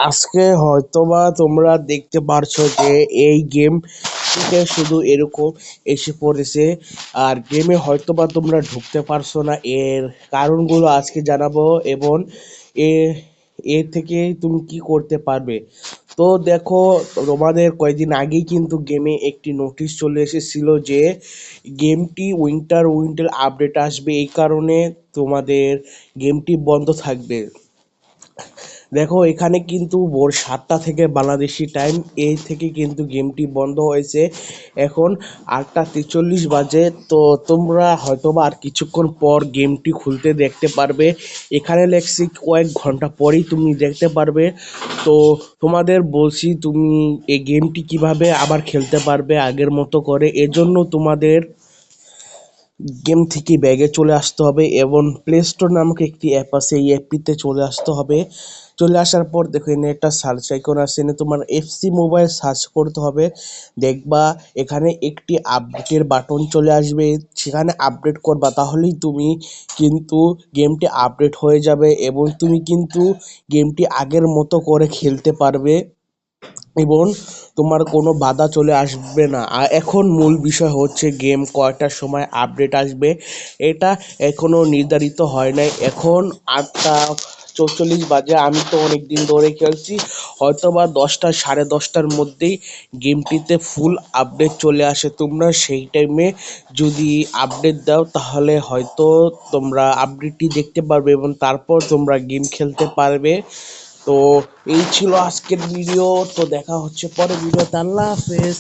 আজকে হয়তোবা তোমরা দেখতে পারছো যে এই গেম থেকে শুধু এরকম এসে পড়েছে। আর গেমে হয়তোবা তোমরা ঢুকতে পারছো না, এর কারণগুলো আজকে জানাবো। এবং এ এর থেকে তুমি কি করতে পারবে। তো দেখো, তোমাদের কয়েকদিন আগেই কিন্তু গেমে একটি নোটিশ চলে এসেছিল যে গেমটি উইন্টার আপডেট আসবে, এই কারণে তোমাদের গেমটি বন্ধ থাকবে। দেখো, এখানে কিন্তু ভোর ৭টা থেকে বাংলাদেশি টাইম এই থেকে কিন্তু গেমটি বন্ধ হয়েছে। এখন ৮টা ৪৩ বাজে। তো তোমরা হয়তোবা আর কিছুক্ষণ পর গেমটি খুলতে দেখতে পারবে। এখানে লেখছি কয়েক ঘন্টা পরেই তুমি দেখতে পারবে। তো তোমাদের বলছি, তুমি এই গেমটি কিভাবে আবার খেলতে পারবে আগের মতো করে। এজন্য তোমাদের গেম থেকে ব্যাগে চলে আসতে হবে এবং প্লে স্টোর নামক একটি অ্যাপ আছে, এই অ্যাপটিতে চলে আসতে হবে। চলে আসার পর দেখো, এখানে একটা সার্চ আইকন আছে, এখানে তোমার এফসি মোবাইল সার্চ করতে হবে। দেখবা এখানে একটি আপডেটের বাটন চলে আসবে, সেখানে আপডেট করবা, তাহলেই তুমি কিন্তু গেমটি আপডেট হয়ে যাবে এবং তুমি কিন্তু গেমটি আগের মতো করে খেলতে পারবে এবং তোমার কোনো বাধা চলে আসবে না। আর এখন মূল বিষয় হচ্ছে গেম কয়টার সময় আপডেট আসবে, এটা এখনো নির্ধারিত হয় নাই। এখন ৮টা ৪৪ বাজে। আমি তো অনেক দিন ধরে খেলছি, হয়তোবা 10টা 10:30টার মধ্যেই গেমটিতে ফুল আপডেট চলে আসে। তোমরা সেই টাইমে যদি আপডেট দাও তাহলে হয়তো তোমরা আপডেটটি দেখতে পারবে এবং তারপর তোমরা গেম খেলতে পারবে। তো এই ছিল আজকের ভিডিও। তো দেখা হচ্ছে পরের ভিডিওতে। আল্লাহ হাফেজ।